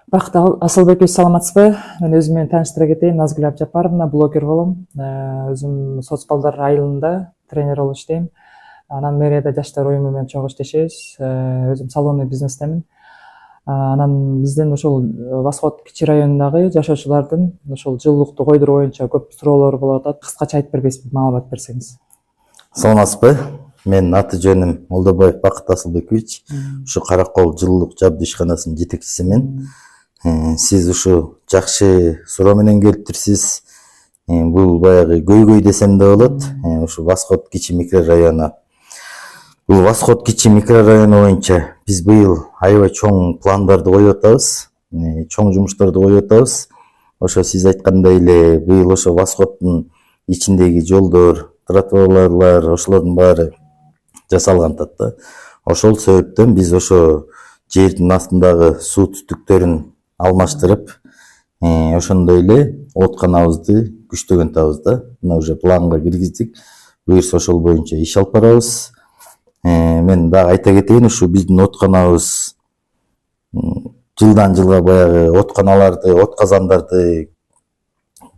Бакыт Асылбекович, саламатсызбы? Мен өзүм менен тааныштыра кетейин. Назгүл Абжапаровна, блогер болом. Өзүм соцбалдар айылында тренер болуп иштейм. Анан мэрияда жаштар уюму менен чогуу иштешебиз. Өзүм салонный бизнестемин. Анан бизден ошол Восход кичи районундагы жашоочулардын ошол жылуулукту койдуруу боюнча көп суроолору болуп атат. Кыскача айтып бербейсизби, маалымат берсеңиз? Саламатсызбы? Мен аты жөнүм Молдобаев Бакыт Асылбекович. Ушу Каракол жылуулук жабдуу ишканасынын жетекчисимин. Сиз ушу жакшы суроо менен келиптирсиз. Бул баягы көйгөй десем да болот. Ушу Восход кичи микрорайону. Бул Восход кичи микрорайону боюнча биз быйыл аябай чоң пландарды коюп атабыз. Чоң жумуштарды коюп атабыз. Ошо сиз айткандай эле быйыл ошо Восходдун ичиндеги жолдор, тротуарлар, ошолордун баары жасалган атат. Ошол себептен биз ошо жердин астындагы суу түтүктөрүн алмаштырып, ошондой эле оотканабызды күчтөгөн атабыз да. Мына уже планга киргиздик. Буюрса ошол боюнча иш алып барабыз. Мен дагы айта кетейин, ушу биздин оотканабыз жылдан жылга баягы оотканаларды, отказандарды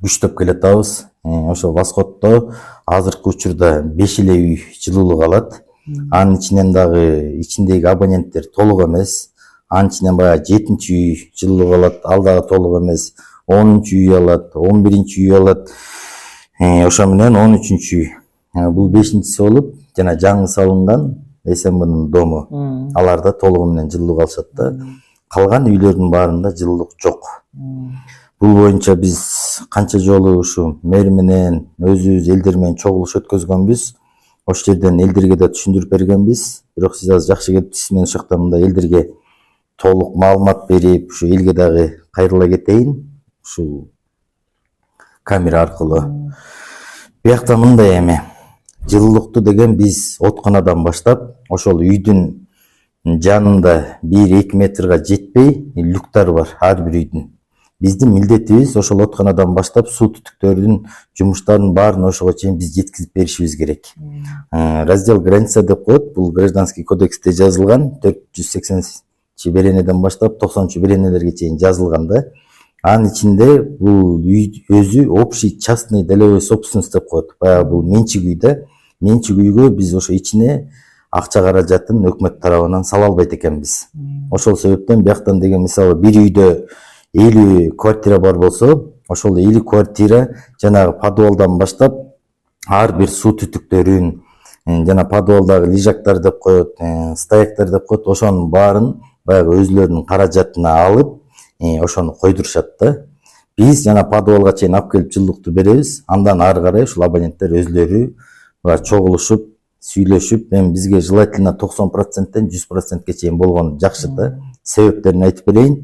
күчтөп келатабыз. Ошо Восходдо азыркы учурда 5 эле үй жылуулук алат. Анын ичинен дагы ичиндеги абоненттер толук эмес. Анын ичинен баягы 7-чи үй жылуулук алат, ал дагы толук эмес. 10-чу үй алат, 11-чи үй алат. Ошо менен 13-чү үй. Бул 5-чиси болуп, жана жаңы салынган СМБнын дому. Алар да толугу менен жылуулук алышат да. Калган үйлөрдүн баарында жылуулук жок. Бул боюнча биз канча жолу ушу мэр менен өзүбүз элдер менен чогулуш өткөзгөнбүз. Ошол жерден элдерге да түшүндүрүп бергенбиз. Бирок сиз азыр жакшы келиптирсиз. Мен ошол жакта мындай элдерге толук маалымат берип, ушу элге дагы кайрыла кетейин. Ушу камера аркылуу. Биякта мындай эми жылуулукту деген биз отканадан баштап, ошол үйдүн жанында 1-2 метрга жетпей люктар бар ар бир үйдүн. Биздин милдетибиз ошол отканадан баштап суу түтүктөрдүн жумуштарынын баарын ошого чейин биз жеткизип беришибиз керек. Раздел граница деп коет. Бул гражданский кодексте жазылган. 480-чи беренеден баштап 90-чу беренелерге чейин жазылган да. Анын ичинде бул үй өзү общий частный долевой собственность деп коет. Баягы бул менчик үй да. Менчик үйгө биз ошо ичине акча каражатын өкмөт тарабынан сала албайт экенбиз. Ошол себептен бияктан деген мисалы бир үйдө 50 квартира бар болсо, ошол 50 квартира жанагы подвалдан баштап ар бир суу түтүктөрүн, жана подвалдагы лежактар деп коет, стояктар деп коет, ошонун баарын баягы өзүлөрүнүн каражатына алып, ошону койдурушат да. Биз жана подвалга чейин алып келип жылуулукту беребиз. Андан ары карай ушул абоненттер өзүлөрү чогулушуп, сүйлөшүп, эми бизге желательно 90%тен 100%ке чейин болгон жакшы да. Себептерин айтып берейин.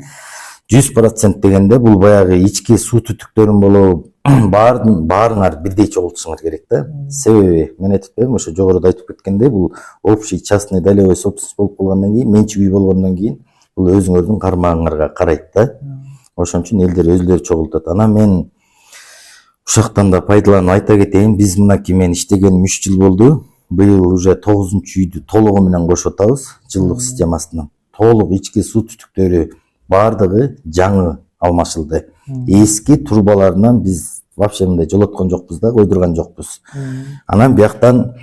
100% дегенде бул баягы ички суу түтүктөрүн болобу, баарыңар бирдей чогултушуңар керек да. Себеби мен айтып берем, ошо жогоруда айтып кеткендей, бул общий частный долевой собственность болуп калгандан кийин, менчик үй болгондон кийин бул өзүңөрдүн кармагыңарга карайт да. Ошон үчүн элдер өзүлөрү чогултат. Анан мен ушактан да пайдаланып айта кетейин, биз мынакей мен иштегеним 3 жыл болду. Быйыл уже 9-чу үйдү толугу менен кошуп атабыз жылуулук системасына. Толук ички суу түтүктөрү баардыгы жаңы алмашылды. Эски трубаларынан биз вообще мындай жолоткон жокпуз да, койдурган жокпуз. Анан бияктан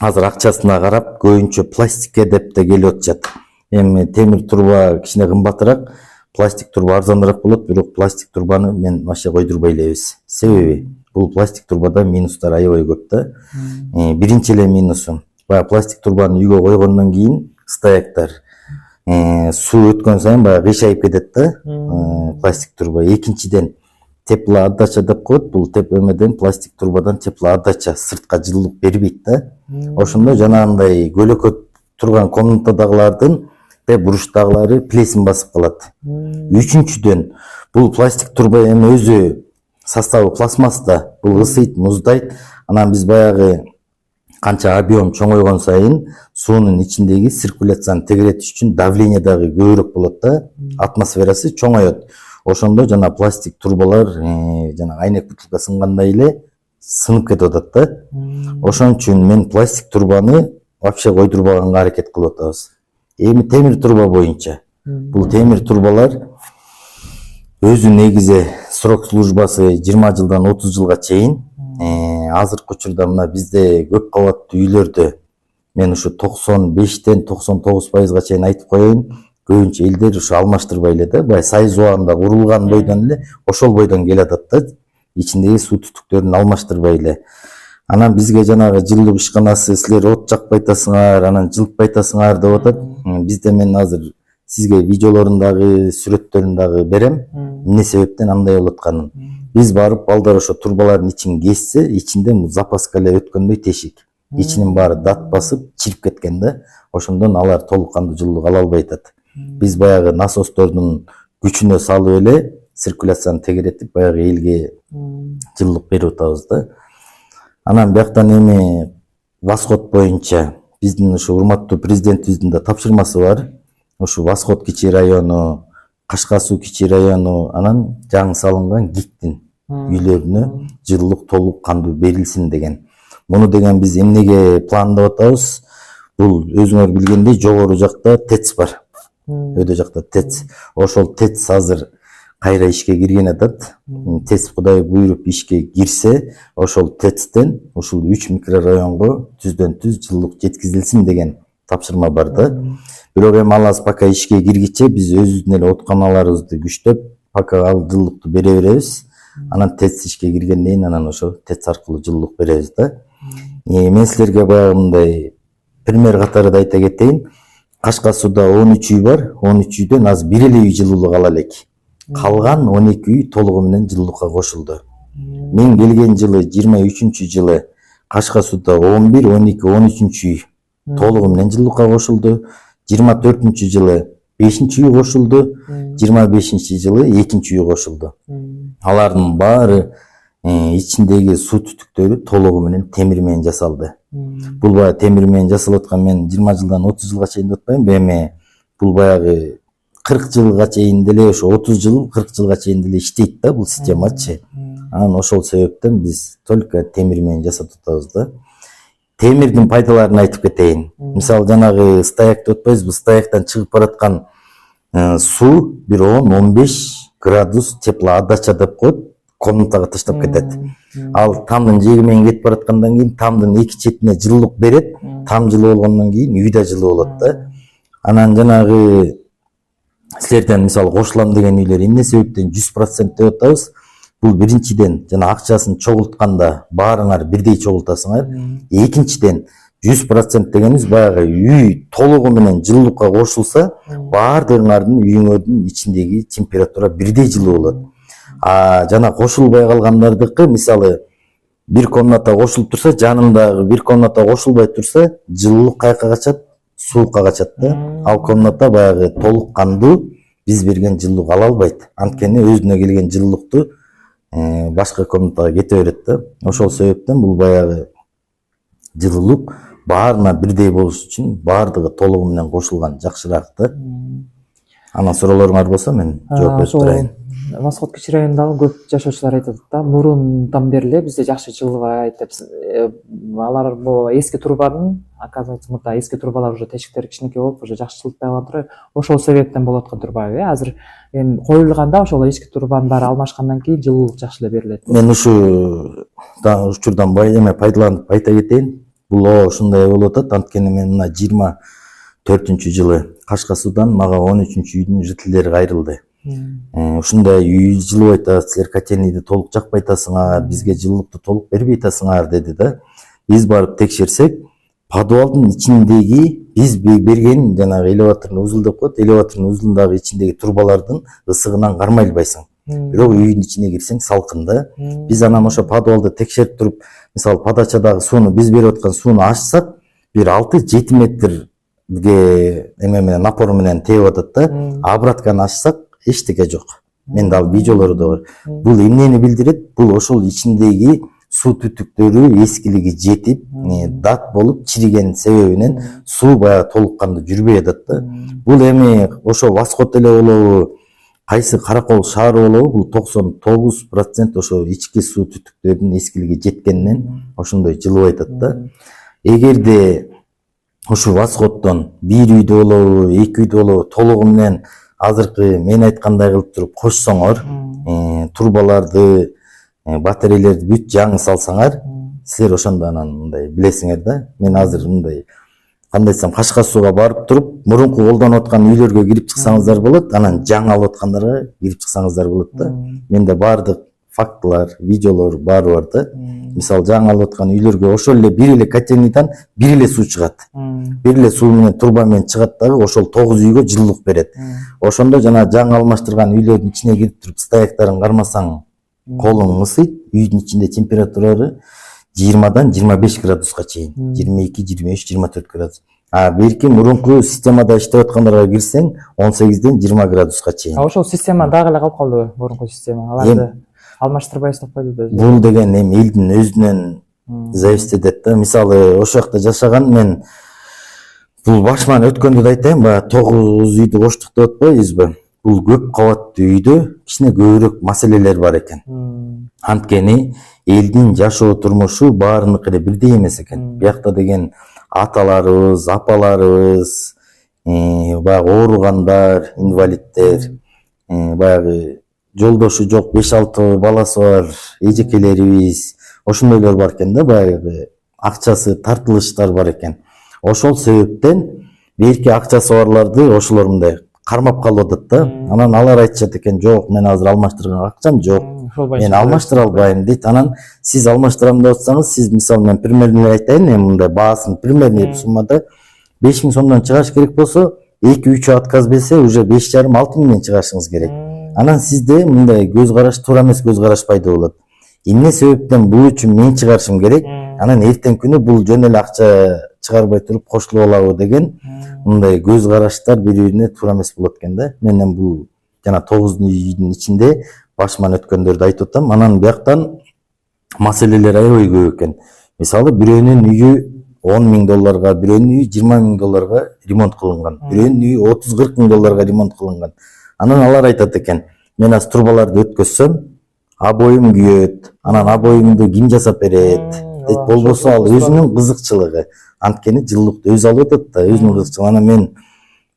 азыр акчасына карап көбүнчө пластикке деп да келип атышат. Эми темир труба кичине кымбатыраак, пластик труба арзаныраак болот, бирок пластик трубаны мен вообще койдурбай элебиз. Себеби бул пластик трубада минустар аябай көп да. Биринчи эле минусу, баягы пластик трубаны үйгө койгондон кийин стояктар суу өткөн сайын баягы кыйшайып кетет да, пластик труба. Экинчиден теплоотдача деп коет. Бул эмеден пластик трубадан теплоотдача сыртка жылуулук бербейт да. Ошондо жанагындай көлөкө турган комнатадагылардын буруштагылары плесень басып калат. Үчүнчүдөн бул пластик труба эми өзү составы пластмасса, бул ысыйт, муздайт. Анан биз баягы канча объем чоңойгон сайын суунун ичиндеги циркуляцияны тегеретиш үчүн давление дагы көбүрөөк болот да, атмосферасы чоңоет. Ошондо жана пластик трубалар жана айнек бутылка сынгандай эле сынып кетип атат да. Ошон үчүн мен пластик трубаны вообще койдурбаганга аракет кылып атабыз. Эми темир труба боюнча. Бул темир трубалар өзү негизи срок службасы 20 жылдан 30 жылга чейин. Азыркы учурда мына бизде көп кабаттуу үйлөрдө мен ушу 95-тен 99%га чейин айтып коеюн, көбүнчө элдер ушу алмаштырбай эле да, баягы Союз убагында курулган бойдон эле ошол бойдон келатат да, ичиндеги суу түтүктөрүн алмаштырбай эле. Анан бизге жанагы жылуулук ишканасы силер от жакпай атасыңар, анан жылытпай атасыңар деп атат. Бизде мен азыр сизге видеолорун дагы, сүрөттөрүн дагы берем. Эмне себептен андай болуп атканын. Биз барып балдар ошо турбалардын ичин кессе, ичинде запаска эле өткөндөй тешик. Ичинин баары дат басып, чирип кеткен да. Ошондон алар толук кандуу жылуулук ала албай атат. Биз баягы насостордун күчүнө салып эле циркуляцияны тегеретип, баягы элге жылуулук берип атабыз да. Анан бияктан эми Восход боюнча биздин ушу урматтуу президентибиздин да тапшырмасы бар. Ушу Восход кичи району, Кашка суу кичи району, анан жаңы салынган ГИКтин үйлөрүнө жылуулук толук кандуу берилсин деген. Муну деген биз эмнеге пландап атабыз? Бул өзүңөр билгендей жогору жакта ТЭЦ бар. Өйдө жакта ТЭЦ. Ошол ТЭЦ азыр кайра ишке кирген атат. ТЭЦ Кудай буйруп ишке кирсе, ошол ТЭЦтен ушул 3 микрорайонго түздөн-түз жылуулук жеткизилсин деген тапшырма бар да. Бирок эми алас пока ишке киргиче биз өзүбүздүн эле отканаларыбызды күчтөп, пока ал жылуулукту бере беребиз. Анан ТЭЦ ишке киргенден кийин анан ошо ТЭЦ аркылуу жылуулук беребиз да. Мен силерге баягы мындай пример катары да айта кетейин. Кашка сууда 13 үй бар. 13 үйдөн азыр бир эле үй жылуулук ала элек. Калган 12 үй толугу менен жылуулукка кошулду. Мен келген жылы 23-жылы Кашка сууда 11, 12, 13 үй толугу менен жылуулукка кошулду. 24-жылы 5-үй кошулду. 25-жылы 2-үй кошулду. Алардын баары ичиндеги суу түтүктөрү толугу менен темир менен жасалды. Бул баягы темир менен жасалып аткан, мен 20 жылдан 30 жылга чейин деп атпайм, эми бул баягы 40 жылга чейин деле, ошо 30 жыл 40 жылга чейин деле иштейт да бул системачы. Анан ошол себептен биз только темир менен жасап атабыз да. Темирдин пайдаларын айтып кетейин. Мисалы жанагы стояк деп атпайбызбы, стояктан чыгып бараткан суу бир 10-15 градус теплоотдача деп коет, комнатага таштап кетет. Ал тамдын жээги менен кетип бараткандан кийин тамдын эки четине жылуулук берет. Там жылуу болгондон кийин үй да жылуу болот да. Анан жанагы силерден мисалы кошулам деген үйлөр эмне себептен 100% деп атабыз? Бул биринчиден жана акчасын чогултканда баарыңар бирдей чогултасыңар. Экинчиден 100% дегенибиз баягы үй толугу менен жылуулукка кошулса, баардыгыңардын үйүңөрдүн ичиндеги температура бирдей жылуу болот. Жана кошулбай калгандардыкы, мисалы бир комната кошулуп турса, жанындагы бир комната кошулбай турса, жылуулук каяка качат? Суукка качат да. Ал комната баягы толук кандуу биз берген жылуулук ала албайт. Анткени өзүнө келген жылуулукту башка комнатага кете берет да. Ошол себептен бул баягы жылуулук баарына бирдей болуш үчүн баардыгы толугу менен кошулган жакшыраак да. Анан суроолоруңар болсо мен жооп берип турайын. Восход кичи районундагы көп жашоочулар айтат да, мурундан бери эле бизде жакшы жылыбайт деп. Алар бул эски турбанын, оказывается, мында эски турбалар уже тешиктери кичинекей болуп, уже жакшы жылытпай калган, ошол себептен болуп аткан турбабы? Азыр эми коюлганда ошол эски турбанын баары алмашкандан кийин жылуулук жакшы эле берилет. Мен ушу учурдан пайдаланып айта кетейин. Бул ушундай болуп атат. Анткени мен мына 24-жылы Кашка суудан мага 13-үйдүн жителдери кайрылды. Ушундай үй жылуу айтат, силер котельныйды толук жакпай атасыңар, бизге жылуулукту толук бербей атасыңар деди да. Биз барып текшерсек, подвалдын ичиндеги биз берген жанагы элеваторный узул деп коет, элеваторный узулундагы ичиндеги турбалардын ысыгынан кармай албайсың. Бирок үйдүн ичине кирсең салкын да. Биз анан ошо подвалды текшерип туруп, мисалы подачадагы сууну биз берип аткан сууну ачсак, бир 6-7 метрге эме менен напор менен тебип атат да. Обратканы ачсак эчтеке жок. Менде ал видеолору да бар. Бул эмнени билдирет? Бул ошол ичиндеги суу түтүктөрү эскилиги жетип, дат болуп чириген себебинен суу баягы толук кандуу жүрбөй атат да. Бул эми ошо Восход эле болобу, кайсы Каракол шаары болобу, бул 99% ошо ички суу түтүктөрүнүн эскилиги жеткенинен ошондой жылыбай атат да. Эгерде ушу Восходдон бир үйдө болобу, эки үйдө болобу толугу менен азыркы мен айткандай кылып туруп кошсоңор, турбаларды, батарейлерди бүт жаңы салсаңар, силер ошондо анан мындай билесиңер да. Мен азыр мындай кандай десем, Кашка сууга барып туруп, мурунку колдонуп аткан үйлөргө кирип чыксаңыздар болот, анан жаңы алып аткандарга кирип чыксаңыздар болот да. Менде баардык фактылар, видеолор баары бар да. Мисалы жаңы алып аткан үйлөргө ошол эле бир эле котельнийдан бир эле суу чыгат. Бир эле суу менен турба менен чыгат дагы, ошол 9 үйгө жылуулук берет. Ошондо жана жаңы алмаштырган үйлөрдүн ичине кирип туруп стояктарын кармасаң, колуң ысыйт. Үйдүн ичинде температуралары 20дан 25 градуска чейин, 22, 23, 24 градус. Берки мурунку системада иштеп аткандарга кирсең, 18ден 20 градуска чейин. Ошол система дагы эле калып калдыбы, мурунку система? Аларды алмаштырбай стоп койду. Бул деген эми элдин өзүнөн зависит этет да. Мисалы, ошол жакта жашаган мен бул башыман өткөндү да айтайын, баягы 9 үйдү коштук деп атпайбызбы? Бул көп кабаттуу үйдө кичине көбүрөөк маселелер бар экен. Анткени элдин жашоо турмушу баарыныкы эле бирдей эмес экен. Биякта деген аталарыбыз, апаларыбыз, баягы ооругандар, инвалидтер, баягы жолдошу жок 5-6 баласы бар эжекелерибиз, ошондойлор бар экен да, баягы акчасы тартылыштар бар экен. Ошол себептен берки акчасы барларды ошолор мындай кармап калып атат да. Анан алар айтышат экен, жок, мен азыр алмаштырганга акчам жок, мен алмаштыра албайм дейт. Анан сиз алмаштырам деп атсаңыз, сиз мисалы мен примерно айтайын, эми мындай баасын примерно суммада 5000 сомдон чыгаш керек болсо, 2-3 отказ берсе, уже 5,5-6 миңден чыгашыңыз керек. Анан сизде мындай көз караш, туура эмес көз караш пайда болот. Эмне себептен бул үчүн мен чыгарышым керек, анан эртең күнү бул жөн эле акча чыгарбай туруп кошулуп алабы деген мындай көз караштар бири-бирине туура эмес болот экен да. Мен бул жана 9 үйдүн ичинде башыман өткөндөрдү айтып атам. Анан бияктан маселелер аябай көп экен. Мисалы, бирөөнүн үйү $10,000, бирөөнүн үйү $20,000 ремонт кылынган, бирөөнүн үйү $30-40,000 ремонт кылынган. Анан алар айтат экен, мен аз турбаларды өткөзсөм, обоюм күйөт, анан обоюмду ким жасап берет? Болбосо ал өзүнүн кызыкчылыгы. Анткени жылуулукту өзү алып атат да, өзүнүн кызыкчылыгы. Анан мен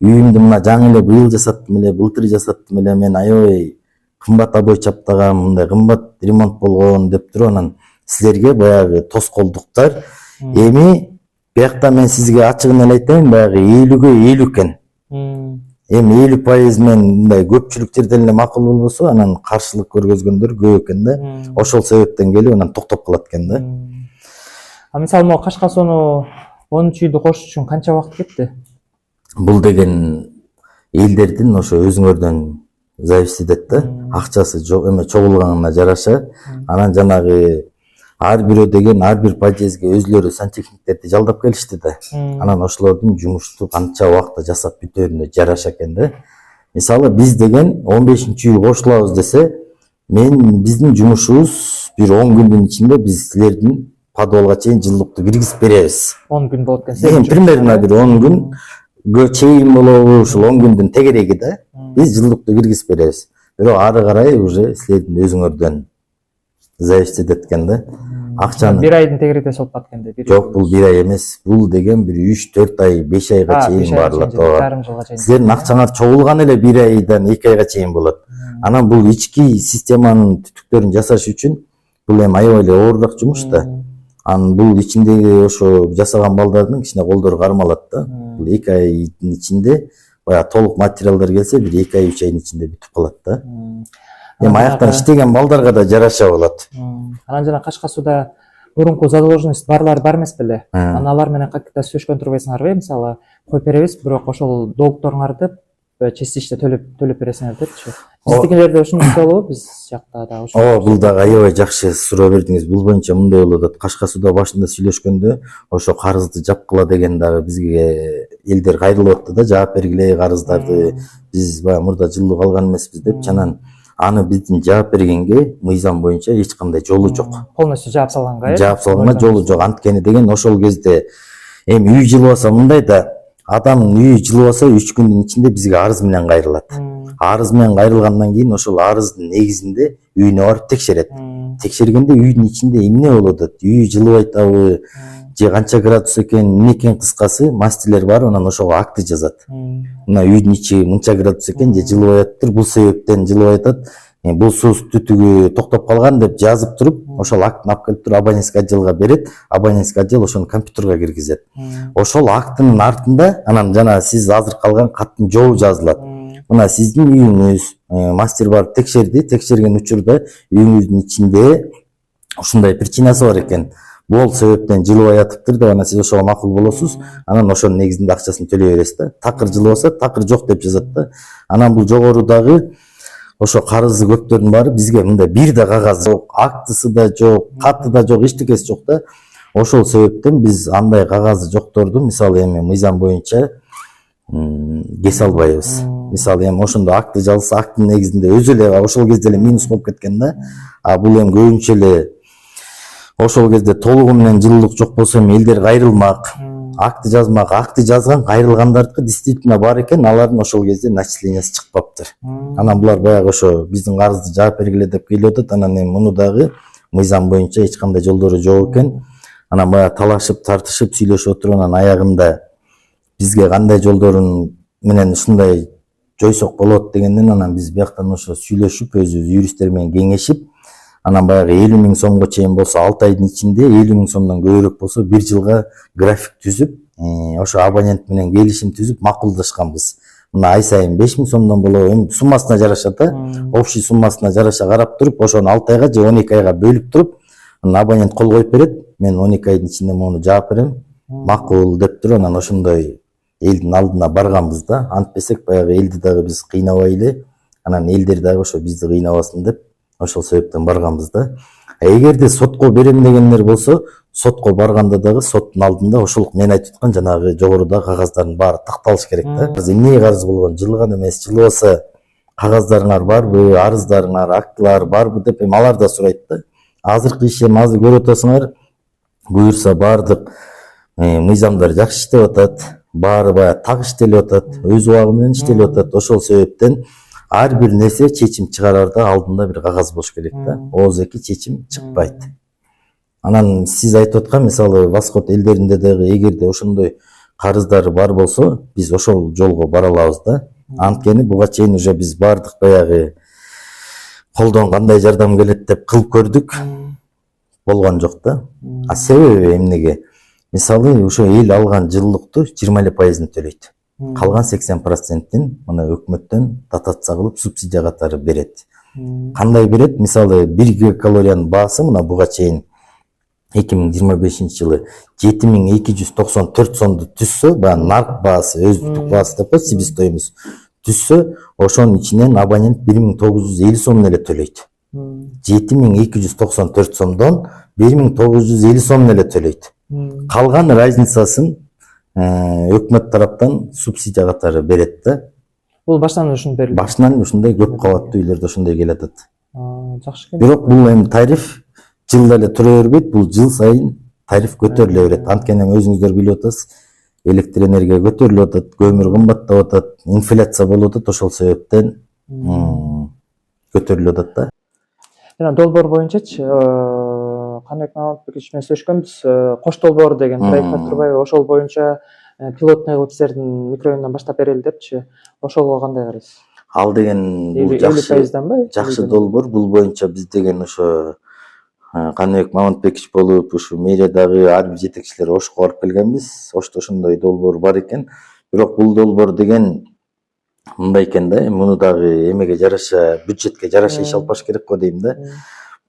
үйүмдү мына жаңы эле быйыл жасаттым эле, былтыр жасаттым эле, мен аябай кымбат обой чаптагам, мындай кымбат ремонт болгон деп туруп, анан силерге баягы тоскоолдуктар. Эми биякта мен сизге ачыгын эле айтайын, баягы 50-ге 50 экен. Эми 50% мен мындай көпчүлүк жерден эле макул болбосо, анан каршылык көргөзгөндөр көп экен да. Ошол себептен келип анан токтоп калат экен да. Мисалы, могу Кашка сууну 13 үйдү кошуш үчүн канча убакыт кетти? Бул деген элдердин ошо өзүңөрдөн зависит этет да. Акчасы эме чогулганына жараша. Анан жанагы ар бирөө деген ар бир подъездге өзүлөрү сантехниктерди жалдап келишти да. Анан ошолордун жумушту канча убакытта жасап бүтөрүнө жараша экен да. Мисалы, биз деген 15-үй кошулабыз десе, биздин жумушубуз бир 10 күндүн ичинде биз силердин подвалга чейин жылуулукту киргизип беребиз. 10 күн болот экен. Примерно бир 10 күн чейин болобу, ушул 10 күндүн тегереги да. Биз жылуулукту киргизип беребиз. Бирок ары карай уже силердин өзүңөрдөн зависит этет экен да. Акчаны бир айдын тегереги болуп атканда. Жок, бул бир ай эмес. Бул деген бир 3-4 ай, 5 айга чейин барылат. Силердин акчаңар чогулган эле бир айдан 2 айга чейин болот. Анан бул ички системанын түтүктөрүн жасаш үчүн бул эми аябай эле оорураак жумуш да. Анын бул ичиндеги ошо жасаган балдардын кичине колдору кармалат да. Бул 2 айдын ичинде баягы толук материалдар келсе, бир 2 ай 3 айдын ичинде бүтүп калат да. Эми аяктан иштеген балдарга да жараша болот. Анан жана Кашка сууда мурунку задолженность барлар бар эмес беле? Анан алар менен кантип сүйлөшкөн турбайсыңарбы? Мисалы, коюп беребиз, бирок ошол долгторуңарды частичте төлөп бересиңер депчи. Биздикилерде ушундай болобу? Биз жакта да ошо. Ооба, бул дагы аябай жакшы суроо бердиңиз. Бул боюнча мындай болуп атат. Кашка сууда башында сүйлөшкөндө ошо карызды жапкыла деген дагы бизге элдер кайрылып атты да, жаап бергиле карыздарды. Биз баягы мурда жылуу калган эмеспиз деп, анан аны биздин жаап бергенге мыйзам боюнча эч кандай жолу жок. Полностью жаап салганга, жаап салганга жолу жок. Анткени деген ошол кезде эми үй жылыбаса мындай да, адамдын үйү жылыбаса 3 күндүн ичинде бизге арыз менен кайрылат. Арыз менен кайрылгандан кийин ошол арыздын негизинде үйүнө барып текшерет. текшергенде үйдүн ичинде эмне болуп атат, үй жылып атабы же канча градус экен, эмне экен, кыскасы мастерлер барып анан ошого акты жазат. Мына үйдүн ичи мынча градус экен же жылыбай атыптыр, бул себептен жылыбай атат, бул суу түтүгү токтоп калган деп жазып туруп, ошол актын алып келип туруп абонентский отделга берет, абонентский отдел ошону компьютерге киргизет. Ошол актынын артында анан жана сиз азыр калган каттын жообу жазылат. Мына сиздин үйүңүз, мастер барып текшерди, текшерген учурда үйүңүздүн ичинде ушундай причинасы бар экен, бул себептен жылыбай атыптыр деп анан сиз ошого макул болосуз, анан ошонун негизинде акчасын төлөй бересиз да. Такыр жылыбаса такыр жок деп жазат да. Анан бул жогорудагы ошо карызы көптөрдүн баары бизге мындай бир да кагаз жок, актысы да жок, каты да жок, эчтекеси жок да. Ошол себептен биз андай кагазы жокторду мисалы эми мыйзам боюнча кесе албайбыз. Мисалы эми ошондо акты жазылса, акттын негизинде өзү эле ошол кезде эле минус болуп кеткен да. А бул эми көбүнчө эле ошол кезде толугу менен жылуулук жок болсо эми элдер кайрылмак, акты жазмак, акты жазган кайрылгандардыкы действительно бар экен, алардын ошол кезде начислениясы чыкпаптыр. Анан булар баягы ошо биздин карызды жаап бергиле деп келип атат. Анан эми муну дагы мыйзам боюнча эч кандай жолдору жок экен. Анан баягы талашып, тартышып, сүйлөшүп отуруп анан аягында бизге кандай жолдорун менен ушундай жойсок болот дегенден анан биз бияктан ошо сүйлөшүп, өзүбүз юристтер менен кеңешип, анан баягы 50 000 сомго чейин болсо 6 айдын ичинде, 50 000 сомдон көбүрөөк болсо 1 жылга график түзүп, ошо абонент менен келишим түзүп макулдашканбыз. Мына ай сайын 5 000 сомдон болобу, эми суммасына жараша да, общий суммасына жараша карап туруп, ошону 6 айга же 12 айга бөлүп туруп, анан абонент кол коюп берет, мен 12 айдын ичинде муну жаап берем, макул деп туруп, анан ошондой элдин алдына барганбыз да. Антпесек баягы элди дагы биз кыйнабайлы, анан элдер дагы ошо бизди кыйнабасын деп ошол себептен барганбыз да. Эгерде сотко берем дегендер болсо, сотко барганда дагы соттун алдында ошол мен айтып аткан жанагы жогорудагы кагаздардын баары такталыш керек да. Эмне карыз болгон, жылган эмес, жылбаса кагаздарыңар барбы, арыздарыңар, актылар барбы деп эми алар да сурайт да. Азыркы иш эми азыр көрүп атасыңар, буюрса баардык мыйзамдар жакшы иштеп атат, баары баягы так иштелип атат, өз убагы менен иштелип атат. Ошол себептен ар бир нерсе чечим чыгарарда алдында бир кагаз болуш керек да. Оозеки чечим чыкпайт. Анан сиз айтып аткан мисалы Восход элдеринде дагы эгерде ошондой карыздары бар болсо, биз ошол жолго бара алабыз да. Анткени буга чейин уже биз баардык баягы колдон кандай жардам келет деп кылып көрдүк, болгон жок да. А себеби эмнеге? Мисалы ошо эл алган жылуулукту 20% төлөйт. Калган 80%-ин мына өкмөттөн дотация кылып субсидия катары берет. Кандай берет? Мисалы 1 гигакалориянын баасы мына буга чейин 2025-жылы 7294 сомду түзсө, баягы нарк баасы, өзбүктүк баасы деп коет, себестоимость түзсө, ошонун ичинен абонент 1950 сом эле төлөйт. 7294 сомдон 1950 сом эле төлөйт. Калган разницасын өкмөт тараптан субсидия катары берет да. Бул баштан ушундай берилет. Башынан ушундай көп кабаттуу үйлөрдө ошондой келет атат. Жакшы экен. Бирок бул эми тариф жылда эле тура бербейт, бул жыл сайын тариф көтөрүлө берет. Анткени өзүңүздөр билип атасыз, электр энергия көтөрүлүп атат, көмүр кымбаттап атат, инфляция болуп атат, ошол себептен көтөрүлүп атат да. Жана долбоор боюнчачы Каныбек Маматбекович менен сүйлөшкөнбүз. Кош долбоор деген проект бар турбайбы? Ошол боюнча пилотный кылып силердин микрорайондан баштап берели депчи. Ошого кандай карайсыз? Ал деген бул 50%-данбы? Жакшы долбоор. Бул боюнча биз деген ошо Каныбек Маматбекович болуп, ушу мэриядагы ар бир жетекчилер Ошко барып келгенбиз. Ошто ошондой долбоор бар экен. Бирок бул долбоор деген мындай экен да, муну дагы эмеге жараша, бюджетке жараша иш алып барыш керек го дейм да.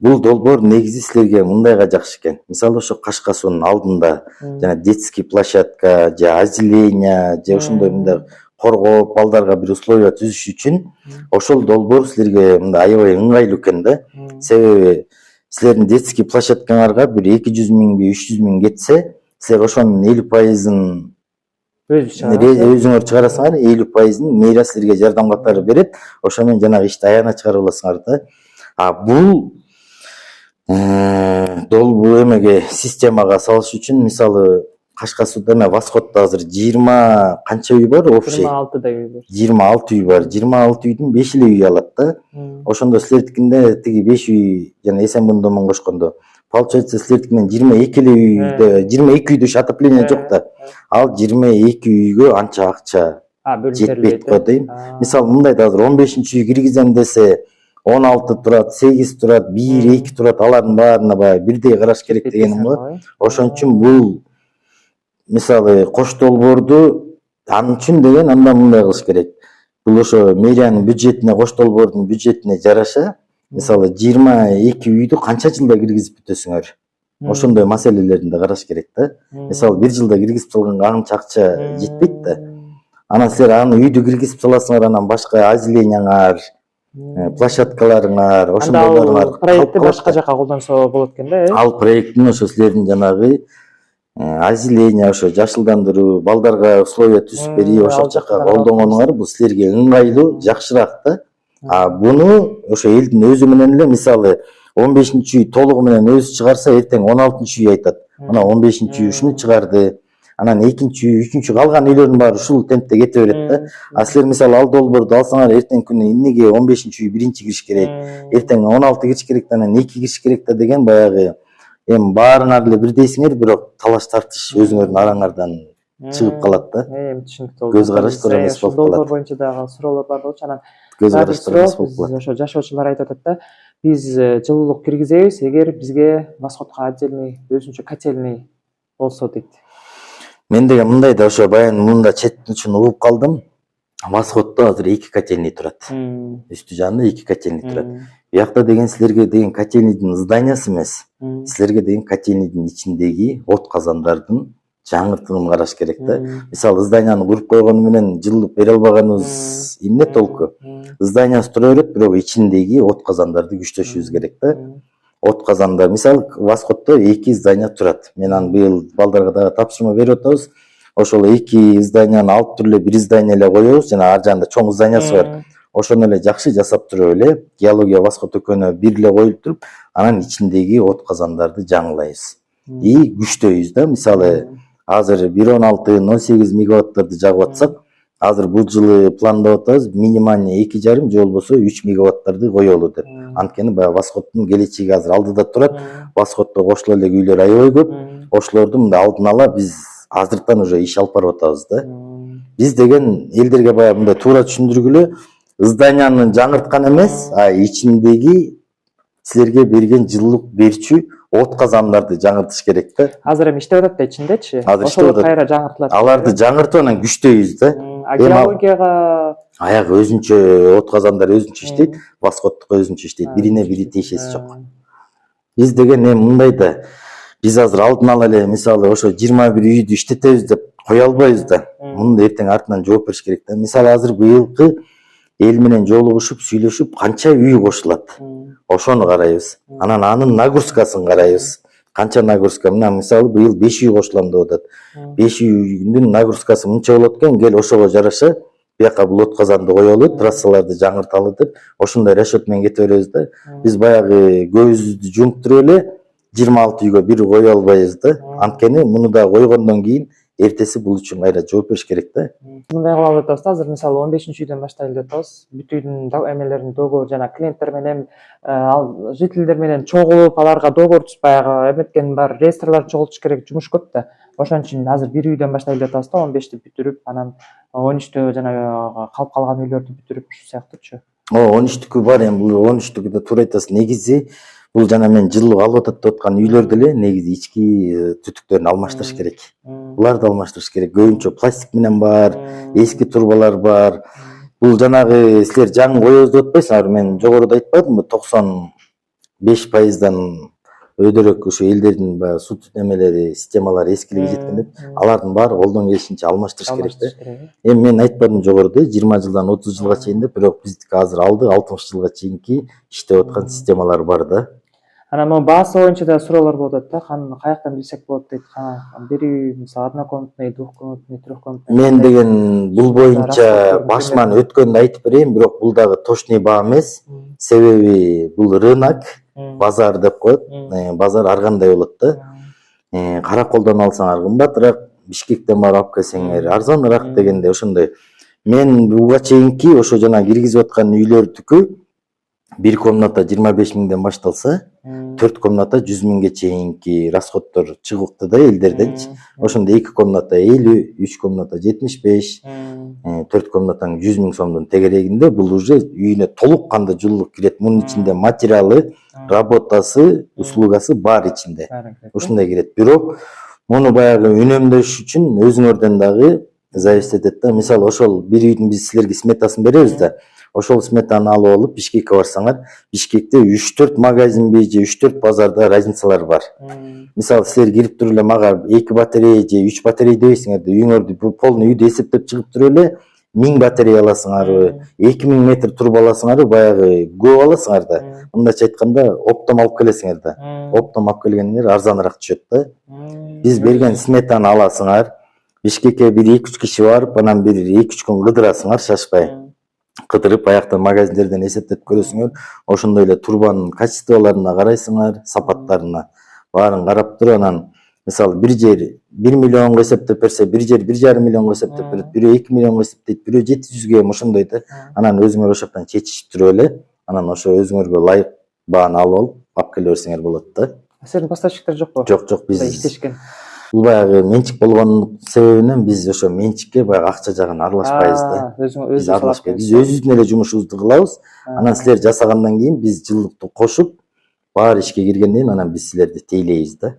Бул долбоор негизи силерге мындайга жакшы экен. Мисалы ошо Кашка суунун алдында жана детский площадка, же озеленение, же ошондой мындай коргоп, балдарга бир условия түзүш үчүн ошол долбоор силерге мындай аябай ыңгайлуу экен да. Себеби силердин детский площадкаңарга бир 200 миңби, 300 миң кетсе, силер ошонун 50%-ын өзүңөр чыгарасыңар, 50%-ын мэрия силерге жардам катары берет. Ошо менен жанагы ишти аягына чыгарып аласыңар да. А бул долбоор эмеге системага салыш үчүн мисалы Кашка сууда эме Восходдо азыр 20 канча үй бар общий? 26 үй бар. 26 үй бар. 26 үйдүн 5 эле үй алат да. Ошондо силердикинде тиги 5 үй жана Эсенбун домун кошкондо получается силердикинен 22 эле үйдө 22 үйдө отопление жок да. Ал 22 үйгө анча акча жетпейт го дейм. Мисалы мындай да азыр 15-үй киргизем десе 16 турат, 8 турат, 1, 2 турат, алардын баарына баягы бирдей караш керек дегеним го. Ошон үчүн бул мисалы кош долбоорду ан үчүн деген андан мындай кылыш керек. Бул ошо мэриянын бюджетине, кош долбоордун бюджетине жараша мисалы 22 үйдү канча жылда киргизип бүтөсүңөр? Ошондой маселелерин да караш керек да. Мисалы 1 жылда киргизип салганга анча акча жетпейт да. Анан силер аны үйдү киргизип саласыңар, анан башка озелениеңар, площадкаларыңар, ошондойлоруңар проектти башка жака колдонсо болот экен да. Ал проекттин ошо силердин жанагы озеление, ошо жашылдандыруу, балдарга условия түзүп берүү, ошол жака колдонгонуңар бул силерге ыңгайлуу, жакшыраак да. А буну ошо элдин өзү менен эле мисалы 15-үй толугу менен өзү чыгарса, эртең 16-үй айтат. Мына 15-үй ушуну чыгарды. Анан 2-үй, 3-үй калган үйлөрдүн баары ушул темпте кете берет да. А силер мисалы ал долбоорду алсаңар, эртең күнү эмнеге 15-үй биринчи кириш керек, эртең 16 кириш керек, анан 2 кириш керек да деген баягы эми баарыңар эле бирдейсиңер, бирок талаш тартыш өзүңөрдүн араңардан чыгып калат да. Түшүнүктүү. Көз караш туура эмес болуп калат. Долбоор боюнча дагы суроолор бар болчу, анан Көз караш туура эмес болуп калат. ошо жашоочулар айтып атат да, биз жылуулук киргизебиз, эгер бизге Восходко отдельный өзүнчө котельный болсо дейт. Мен деген мындай да ошо баягы мында четтен үчүн угуп калдым. Восходдо азыр 2 котельный турат. Үстү жанында 2 котельный турат. Биякта деген силерге деген котельныйдын зданиясы эмес. Силерге деген котельныйдын ичиндеги от казандардын жаңыртыгын караш керек да. Мисалы зданияны куруп койгону менен жылып бере албаганыбыз эмне толку? Зданиясы тура берет, бирок ичиндеги от казандарды күчтөшүбүз керек да. От казандар мисалы Восходдо 2 здания турат. Мен аны быйыл балдарга дагы тапшырма берип атабыз. Ошол 2 зданияны алып туруп эле бир здание эле коебуз, жана ар жагында чоң зданиясы бар. Ошону эле жакшы жасап туруп эле геология Восход экөөнө бир эле коюп туруп, анан ичиндеги от казандарды жаңылайбыз. И күчтөйбүз да. Мисалы азыр 1.16, 0.8 мегаваттарды жагып атсак, азыр бул жылы пландап атабыз минимальный 2,5 же болбосо 3 мегаваттарды коелу деп. Анткени баягы Восходдун келечеги азыр алдыда турат. Восходдо кошуло элек үйлөр аябай көп. Ошолорду мында алдын ала биз азыртан уже иш алып барып атабыз да. Биз деген элдерге баягы мындай туура түшүндүргүлө, зданияны жаңырткан эмес, а ичиндеги силерге берген жылуулук берчү от казандарды жаңыртыш керек да. Азыр эми иштеп атат да ичиндечи. Ошолор кайра жаңыртылат. Аларды жаңыртып анан күчтөйбүз да. Геологияга аягы өзүнчө от казандар өзүнчө иштейт, Восходдук өзүнчө иштейт. Бирине бири тиешеси жок. Биз деген эми мындай да, биз азыр алдын ала эле мисалы ошо 21 үйдү иштетебиз деп кое албайбыз да. Муну эртең артынан жооп бериш керек да. Мисалы азыр быйылкы эл менен жолугушуп, сүйлөшүп канча үй кошулат. Ошону карайбыз. Анан анын нагрузкасын карайбыз. Канча нагрузка? Мына мисалы быйыл 5 үй кошулам деп атат. 5 үйдүн нагрузкасы мынча болот экен, кел ошого жараша бияка бул от казанды коелу, трассаларды жаңырталы деп ошондой расчет менен кете беребиз да. Биз баягы көзүбүздү жумуп туруп эле 26 үйгө бир кое албайбыз да. Анткени муну да койгондон кийин эртеси бул үчүн кайра жооп бериш керек да. Мындай кылып алып атабыз да, азыр мисалы 15-үйдөн баштайлы деп атабыз. Бүт үйдүн эмелерин договор жана клиенттер менен, ал жителдер менен чогулуп, аларга договор түзүп баягы эметкен бар, реестрларды чогултуш керек, жумуш көп да. Ошон үчүн азыр бир үйдөн баштайлы деп атабыз да, 15ти бүтүрүп, анан 13тө жанагы калып калган үйлөрдү бүтүрүп ушу сыяктуучу. 13түкү бар, эми бул 13түкү да туура айтасыз. Негизи бул жана мен жылуу алып атат деп аткан үйлөрдү эле негизи ички түтүктөрүн алмаштырыш керек. Буларды алмаштырыш керек. Көбүнчө пластик менен бар, эски турбалар бар. Бул жанагы силер жаңы коебуз деп атпайсыңарбы? Мен жогоруда айтпадымбы? 95%дан өйдөрөөк ушу элдердин баягы суу эмелери, системалары эскилиги жеткен деп, алардын баары колдон келишинче алмаштырыш керек да. Эми мен айтпадым жогоруда 20 жылдан 30 жылга чейин деп, бирок биздики азыр алды 60 жылга чейинки иштеп аткан системалар бар да. Анан могу баасы боюнча да суроолор болуп атат да, каяктан билсек болот дейт. Бир үй мисалы однокомнатный, двухкомнатный, трехкомнатный. Мен деген бул боюнча башыман өткөндө айтып берейин, бирок бул дагы точный баа эмес. Себеби бул рынок, базар деп коет. Базар ар кандай болот да. Кара колдон алсаңар кымбатыраак, Бишкектен барып алып келсеңер арзаныраак дегенде ошондой. Мен буга чейинки ошо жана киргизип аткан үйлөрдүкү бир комната 25 миңден башталса, 4 комната 100 миңге чейинки расходдор чыгыпты да элдерденчи. Ошондо 2 комната 50, 3 комната 75, 4 комнатаң 100 миң сомдун тегерегинде бул уже үйүнө толук кандуу жылуулук кирет. Мунун ичинде материалы, работасы, услугасы бар ичинде. Ушундай кирет. Бирок муну баягы үнөмдөш үчүн өзүңөрдөн дагы зависит этет да. Мисалы ошол бир үйдүн биз силерге сметасын беребиз да. Ошол сметаны алып алып Бишкекке барсаңар, Бишкекте 3-4 магазинби же 3-4 базарда разницалар бар. Мисалы силер кирип туруп эле мага 2 батарея же 3 батарея дебейсиңер да, үйүңөрдү полный үйдү эсептеп чыгып туруп эле 1000 батарея аласыңарбы, 2000 метр труба аласыңарбы, баягы көп аласыңар да. Мындайча айтканда, оптом алып келесиңер да. Оптом алып келгениңер арзаныраак түшөт да. Биз берген сметаны аласыңар, Бишкекке бир 2-3 киши барып, анан бир 2-3 күн кыдырасыңар, шашпай. Кыдырып, аяктан магазиндерден эсептеп көрөсүңөр. Ошондой эле турбанын качестволоруна карайсыңар, сапаттарына. Баарын карап туруп, анан мисалы бир жер 1 миллионго эсептеп берсе, бир жер 1,5 миллионго эсептеп берет, бирөө 2 миллионго эсептейт, бирөө 700ге ошондой да. Анан өзүңөр ошол жактан чечишип туруп эле, анан ошо өзүңөргө ылайык бааны алып келе берсеңер болот да. Силердин поставщиктер жокпу? Жок, биз иштешкен. Бул баягы менчик болгон себебинен биз ошо менчикке баягы акча жагын аралашпайбыз да. Биз аралашпайбыз. Биз өзүбүздүн эле жумушубузду кылабыз. Анан силер жасагандан кийин биз жылдыкту кошуп, баары ишке киргенден кийин анан биз силерди тейлейбиз да.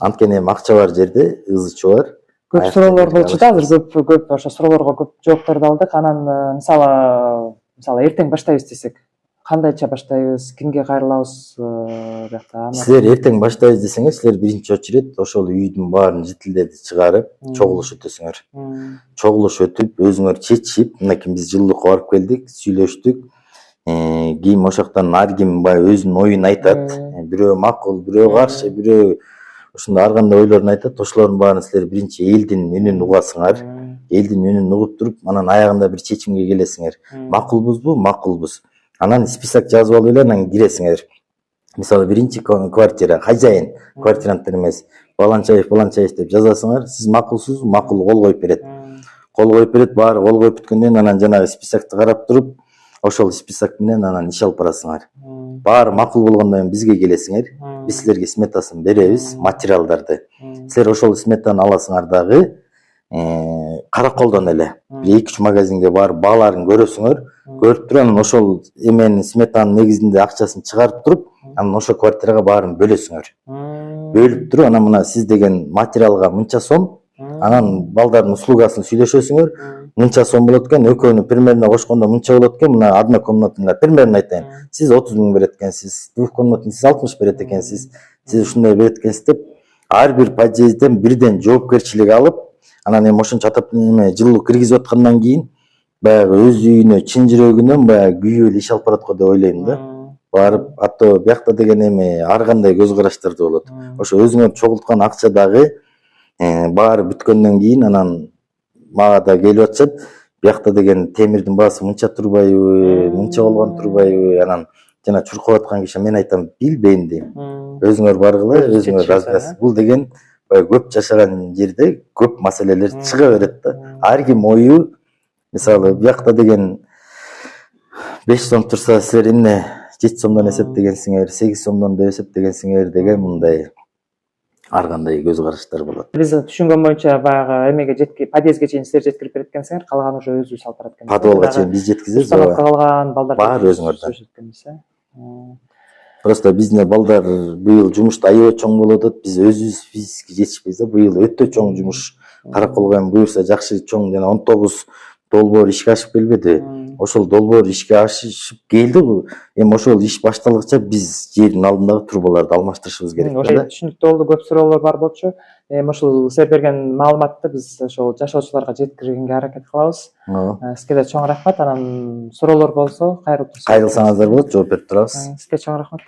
Анткени эми акча бар жерде ызы чубар. Көп суроолор болчу да, азыр көп ошо суроолорго көп жоопторду алдык. Анан мисалы эртең баштайбыз десек, кандайча баштайбыз, кимге кайрылабыз жакта? Силер эртең баштайбыз десеңер, силер биринчи очередь ошол үйдүн баарын жителдерди чыгарып, чогулуш өтөсүңөр. Чогулуш өтүп, өзүңөр чечип, мынакей биз жылуулукка барып келдик, сүйлөштүк. Ким ошоктон ар ким баягы өзүнүн оюн айтат. Бирөө макул, бирөө каршы, бирөө ушундай ар кандай ойлорун айтат. Ошолордун баарын силер биринчи элдин үнүн угасыңар. Элдин үнүн угуп туруп, анан аягында бир чечимге келесиңер. Макулбузбу? Макулбуз. Анан список жазып алып эле анан киресиңер. Мисалы биринчи квартира, хозяин, квартиранттар эмес. Баланчаев деп жазасыңар. Сиз макулсузбу? Макул кол коюп берет. Кол коюп берет, баары кол коюп бүткөндөн кийин анан жанагы списокты карап туруп, ошол список менен анан иш алып барасыңар. Баары макул болгондон кийин бизге келесиңер. Биз силерге сметасын беребиз, материалдарды. Силер ошол сметаны аласыңар дагы, караколдон эле. Бир 2-3 магазинге барып бааларын көрөсүңөр. Көрүп туруп, анан ошол эменин сметанын негизинде акчасын чыгарып туруп, анан ошол квартирага баарын бөлөсүңөр. Бөлүп туруп, анан мына сиз деген материалга мынча сом, анан балдардын услугасын сүйлөшөсүңөр. Мынча сом болот экен, экөөнү примерно кошкондо мынча болот экен. Мына одна комнатында примерно айтайын. Сиз 30 миң берет экенсиз, двухкомнатный сиз 60 берет экенсиз. Сиз ушундай берет экенсиз деп, ар бир подъездден бирден жоопкерчилик алып, анан эми ошончо жылуулук киргизип аткандан кийин баягы өз үйүнө чын жүрөгүнөн баягы күйүп эле иш алып барат го деп ойлойм да. Барып, ато биякта деген эми ар кандай көз караштарды болот. Ошо өзүңөр чогулткан акча дагы баары бүткөндөн кийин анан мага да келип атышат. Биякта деген темирдин баасы мынча турбайбы, мынча болгон турбайбы, анан жана чуркап аткан киши мен айтам билбейм дейм. Өзүңөр баргыла, өзүңөр разбирасыз. Бул деген көп жашаган жерде көп маселелер чыга берет да. Ар ким ою, мисалы биякта деген 5 сом турса, силер эмне 7 сомдон эсептегенсиңер, 8 сомдон деп эсептегенсиңер деген мындай ар кандай көз караштар болот. Биз түшүнгөн боюнча баягы эмеге жетки, подъездге чейин силер жеткирип берет экенсиңер, калганы уже өзүбүз алып барат экенбиз. Подвалга чейин биз жеткизебиз. Калган балдар баары өзүңөрдөн. Просто биздин балдар быйыл жумушта аябай чоң болуп атат. Биз өзүбүз физически жетишпейбиз да. Быйыл өтө чоң жумуш. Караколго эми буюрса жакшы чоң жана 19 долбоор ишке ашып келбеди. Ошол долбоор ишке ашып келди. Эми ошол иш башталгыча биз жердин алдындагы трубаларды алмаштырышыбыз керек да. Ошо түшүнүктүү болду, көп суроолор бар болчу. Эми ошол силер берген маалыматты биз ошол жашоочуларга жеткиргенге аракет кылабыз. Сизге да чоң рахмат. Анан суроолор болсо кайрылсаңыздар болот, жооп берип турабыз. Сизге чоң рахмат.